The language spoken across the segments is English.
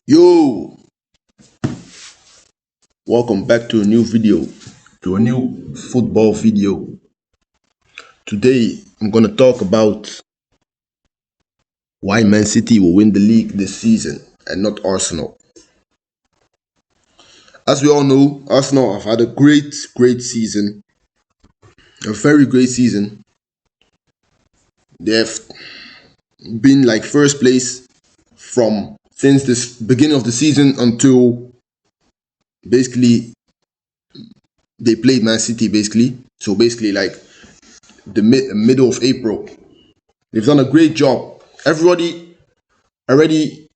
Yo, welcome back to a new video, to a new football video. Today, I'm going to talk about why Man City will win the league this season and not Arsenal. As we all know, Arsenal have had a great season, a very great season. They have been like first place from since this beginning of the season until basically they played Man City basically. So basically like the middle of April. They've done a great job. Everybody already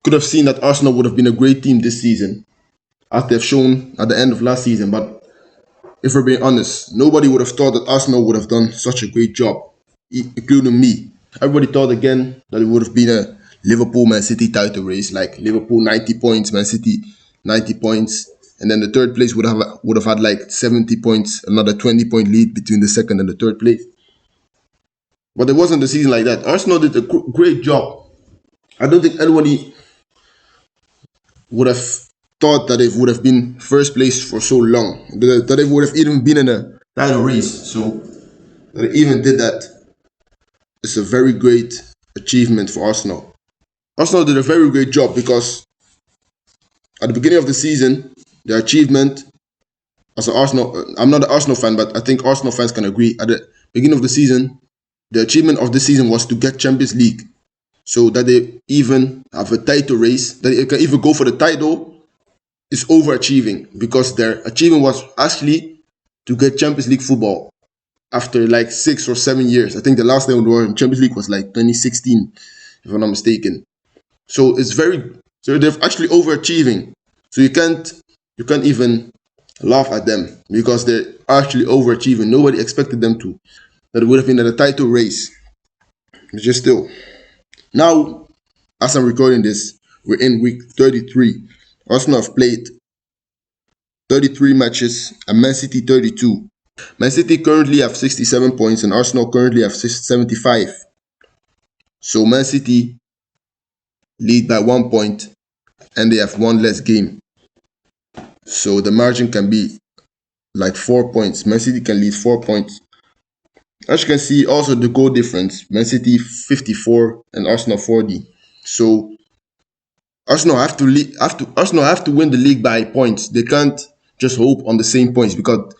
could have seen that Arsenal would have been a great team this season, as they've shown at the end of last season. But if we're being honest, nobody would have thought that Arsenal would have done such a great job, including me. Everybody thought again that it would have been a Liverpool Man City title race, like Liverpool 90 points, Man City 90 points, and then the third place would have had like 70 points, another 20-point lead between the second and the third place. But it wasn't the season like that. Arsenal did a great job. I don't think anybody would have thought that it would have been first place for so long, that it would have even been in a title race. So that it even did that, it's a very great achievement for Arsenal. Arsenal did a very great job because at the beginning of the season, their achievement as an Arsenal, I'm not an Arsenal fan, but I think Arsenal fans can agree. At the beginning of the season, the achievement of the season was to get Champions League, so that they even have a title race, that they can even go for the title, is overachieving because their achievement was actually to get Champions League football after like 6 or 7 years. I think the last time we were in Champions League was like 2016, if I'm not mistaken. So it's very so they're actually overachieving. So you can't even laugh at them because they're actually overachieving. Nobody expected them to. That it would have been in a title race. It's just still. Now, as I'm recording this, we're in week 33. Arsenal have played 33 matches and Man City 32. Man City currently have 67 points and Arsenal currently have 75. So Man City lead by 1 point and they have one less game. So the margin can be like 4 points. Man City can lead 4 points. As you can see, also the goal difference: Man City 54 and Arsenal 40. So Arsenal have to win the league by points. They can't just hope on the same points because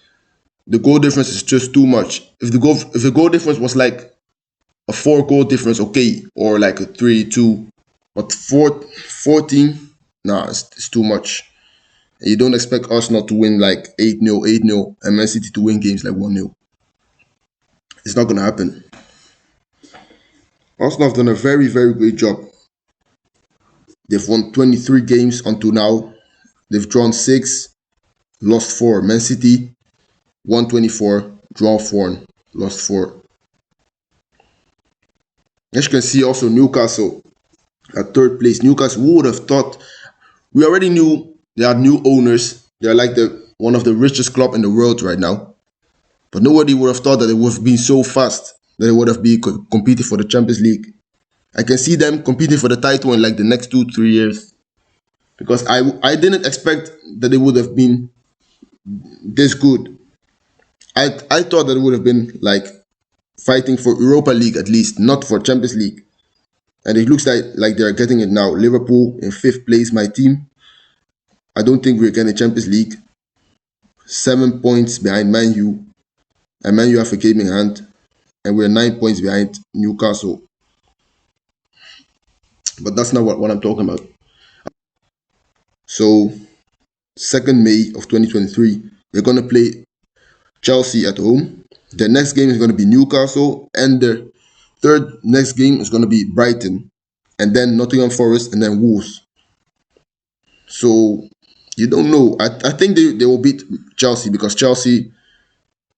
the goal difference is just too much. If the goal difference was like a 4 goal difference, okay, or like a 3-2, but 14, nah, it's too much. And you don't expect Arsenal to win like 8-0, 8-0, and Man City to win games like 1-0. It's not gonna happen. Arsenal have done a very great job. They've won 23 games until now. They've drawn 6, lost 4. Man City won 24, drawn 4, lost 4. As you can see, also Newcastle at third place. Newcastle, who would have thought? We already knew they had new owners. They're like the one of the richest club in the world right now. But nobody would have thought that it would have been so fast, that it would have been competing for the Champions League. I can see them competing for the title in like the next 2-3 years because I didn't expect that it would have been this good. I thought that it would have been like fighting for Europa League at least, not for Champions League. And it looks like they're getting it now. Liverpool in fifth place, my team. I don't think we're getting Champions League. 7 points behind Man U, and Man U have a game in hand, and we're 9 points behind Newcastle. But that's not what I'm talking about. So, 2nd May of 2023, we're gonna play Chelsea at home. The next game is gonna be Newcastle, and the third next game is gonna be Brighton, and then Nottingham Forest, and then Wolves. So you don't know. I think they will beat Chelsea because Chelsea,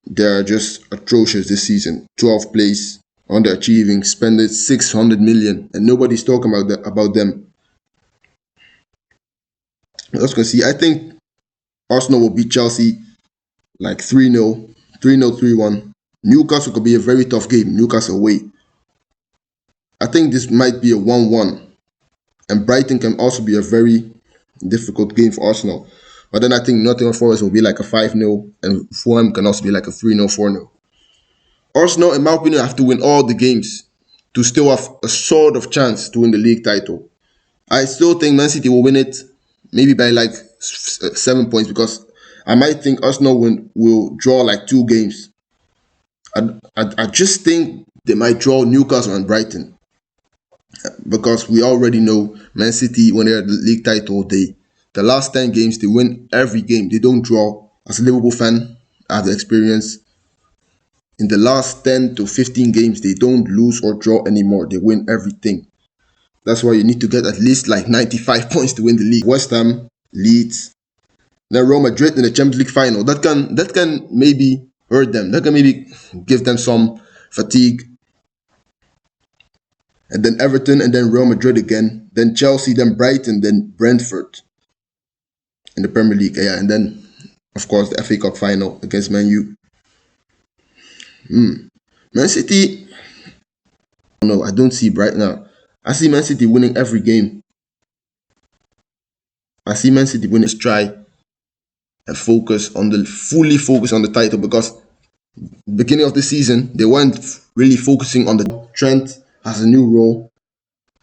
they're just atrocious this season. 12th place, underachieving, spending 600 million, and nobody's talking about them. As you can see, I think Arsenal will beat Chelsea like 3-0, 3-0, 3-1. Newcastle could be a very tough game. Newcastle away. I think this might be a 1-1. And Brighton can also be a very difficult game for Arsenal. But then I think Nottingham Forest will be like a 5-0, and Fulham can also be like a 3-0, 4-0. Arsenal, in my opinion, have to win all the games to still have a sort of chance to win the league title. I still think Man City will win it, maybe by like 7 points, because I might think Arsenal will draw like 2 games. I just think they might draw Newcastle and Brighton, because we already know Man City, when they're the league title, the last 10 games they win every game. They don't draw. As a Liverpool fan, I have the experience. In the last 10 to 15 games, they don't lose or draw anymore. They win everything. That's why you need to get at least like 95 points to win the league. West Ham, Leeds, then Real Madrid in the Champions League final. That can maybe hurt them. That can maybe give them some fatigue. And then Everton, and then Real Madrid again. Then Chelsea, then Brighton, then Brentford in the Premier League. Yeah, and then of course the FA Cup final against Man U. Man City, no, I don't see Brighton now. I see Man City winning every game. I see Man City winning. Try and fully focus on the title, because beginning of the season they weren't really focusing on the. Trent has a new role.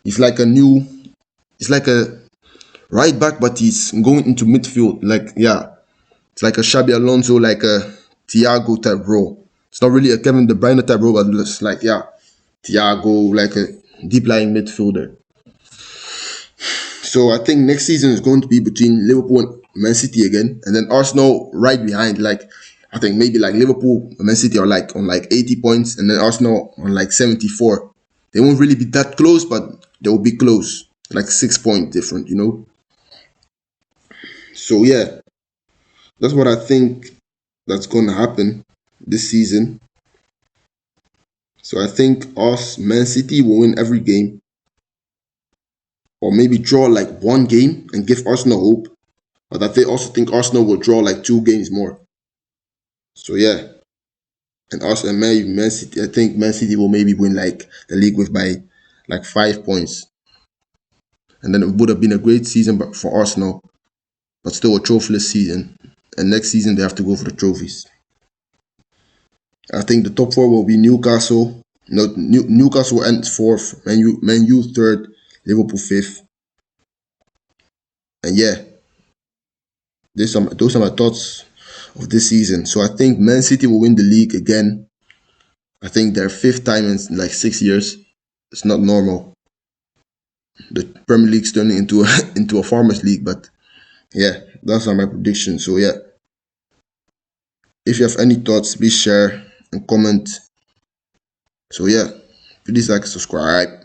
He's like a new. He's like a right back, but he's going into midfield. Like, yeah, it's like a Xabi Alonso, like a Thiago type role. It's not really a Kevin De Bruyne type role, but it's like, yeah, Thiago, like a deep lying midfielder. So I think next season is going to be between Liverpool and Man City again, and then Arsenal right behind. Like, I think maybe like Liverpool and Man City are like on like 80 points, and then Arsenal on like 74. They won't really be that close, but they will be close, like 6 point different, you know. So yeah, that's what I think that's going to happen this season. So I think us Man City will win every game, or maybe draw like 1 game and give Arsenal hope. But also think Arsenal will draw like 2 games more. So yeah, and Arsenal and Man City. I think Man City will maybe win like the league with by like 5 points, and then it would have been a great season, but for Arsenal, but still a trophyless season. And next season they have to go for the trophies. I think the top four will be Newcastle. No, Newcastle ends fourth, Man U third, Liverpool fifth, and yeah, those are my thoughts of this season. So I think Man City will win the league again. I think their fifth time in like 6 years. It's not normal. The Premier League's turning into a into a farmers league, but yeah, those are my predictions. So yeah, if you have any thoughts, please share and comment. So yeah, please like, subscribe.